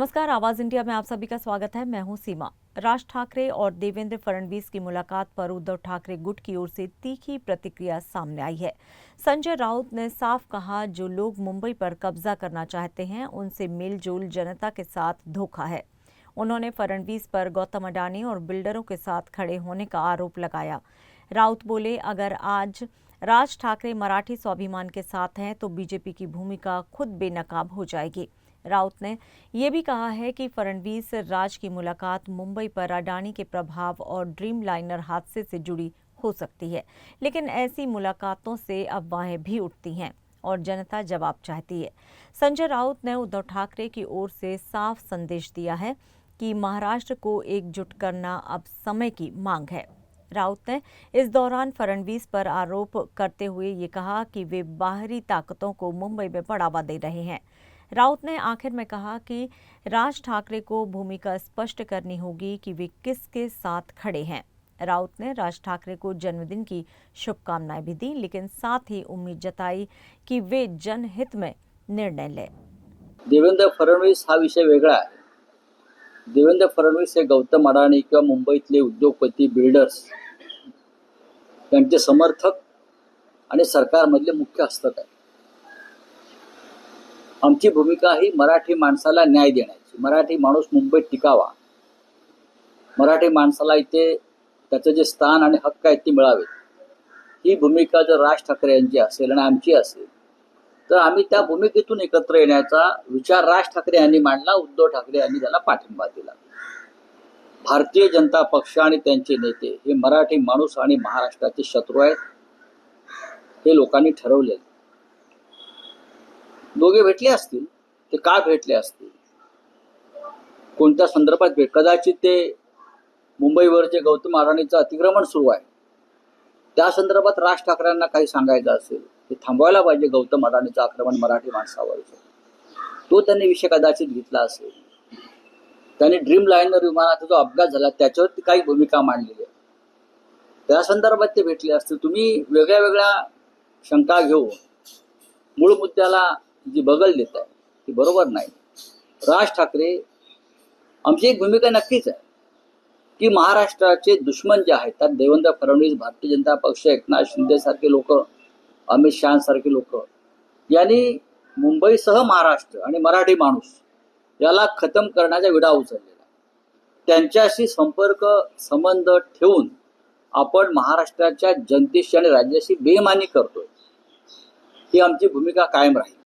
नमस्कार, आवाज इंडिया में आप सभी का स्वागत है। मैं हूं सीमा। राज ठाकरे और देवेंद्र फडणवीस की मुलाकात पर उद्धव ठाकरे गुट की ओर से तीखी प्रतिक्रिया सामने आई है। संजय राउत ने साफ कहा, जो लोग मुंबई पर कब्जा करना चाहते हैं उनसे मेलजोल जनता के साथ धोखा है। उन्होंने फडणवीस पर गौतम अडानी और बिल्डरों के साथ खड़े होने का आरोप लगाया। राउत बोले, अगर आज राज ठाकरे मराठी स्वाभिमान के साथ हैं तो बीजेपी की भूमिका खुद बेनकाब हो जाएगी। राउत ने यह भी कहा है कि फडणवीस राज की मुलाकात मुंबई पर अडानी के प्रभाव और ड्रीम लाइनर हादसे से जुड़ी हो सकती है, लेकिन ऐसी मुलाकातों से अफवाहें भी उठती हैं और जनता जवाब चाहती है। संजय राउत ने उद्धव ठाकरे की ओर से साफ संदेश दिया है कि महाराष्ट्र को एकजुट करना अब समय की मांग है। राउत ने इस दौरान फडणवीस पर आरोप करते हुए ये कहा कि वे बाहरी ताकतों को मुंबई में बढ़ावा दे रहे हैं। राउत ने आखिर में कहा कि राज ठाकरे को भूमिका स्पष्ट करनी होगी कि वे किसके साथ खड़े हैं। राउत ने राज ठाकरे को जन्मदिन की शुभकामनाएं भी दी, लेकिन साथ ही उम्मीद जताई कि वे जनहित में निर्णय लें। देवेंद्र फडणवीस हा विषय वेगळा आहे। देवेंद्र फडणवीस हे गौतम अडाणी किंवा मुंबईतले उद्योगपती, बिल्डर्स यांचे समर्थक आणि सरकारमधले मुख्य हस्तक आहे। आमची भूमिका ही मराठी माणसाला न्याय देण्याची, मराठी माणूस मुंबईत टिकावा, मराठी माणसाला इथे त्याचं जे स्थान आणि हक्क आहेत ते मिळावेत, ही भूमिका जर राज ठाकरे यांची असेल आणि आमची असेल तर आम्ही त्या भूमिकेतून एकत्र येण्याचा विचार राज ठाकरे यांनी मांडला, उद्धव ठाकरे यांनी त्याला पाठिंबा दिला। भारतीय जनता पक्ष आणि त्यांचे नेते हे मराठी माणूस आणि महाराष्ट्राचे शत्रू आहेत, हे लोकांनी ठरवले। दोघे भेटले असतील, ते का भेटले असतील, कोणत्या संदर्भात भेट, कदाचित ते मुंबईवर जे गौतम अडाणीचं अतिक्रमण सुरू आहे त्या संदर्भात राज ठाकरेंना काही सांगायचं असेल, ते थांबवायला पाहिजे गौतम अडाणीचं आक्रमण मराठी माणसावर, तो त्यांनी विषय कदाचित घेतला असेल। त्यांनी ड्रीम लाइनर विमानाचा जो अपघात झाला त्याच्यावरती काही भूमिका मांडलेली आहे, त्या संदर्भात ते भेटले असतील। तुम्ही वेगळ्या वेगळ्या शंका घेऊन मूळ मुद्द्याला जी बगल देत आहे ती बरोबर नाही। राज ठाकरे, आमची एक भूमिका नक्कीच आहे की महाराष्ट्राचे दुश्मन जे आहेत त्यात देवेंद्र फडणवीस, भारतीय जनता पक्ष, एकनाथ शिंदे सारखे लोक, अमित शहा सारखे लोक यांनी मुंबईसह महाराष्ट्र आणि मराठी माणूस याला खतम करण्याचा विडा उचललेला। त्यांच्याशी संपर्क संबंध ठेवून आपण महाराष्ट्राच्या जनतेशी आणि राज्याशी बेईमानी करतोय, ही आमची भूमिका कायम राहील।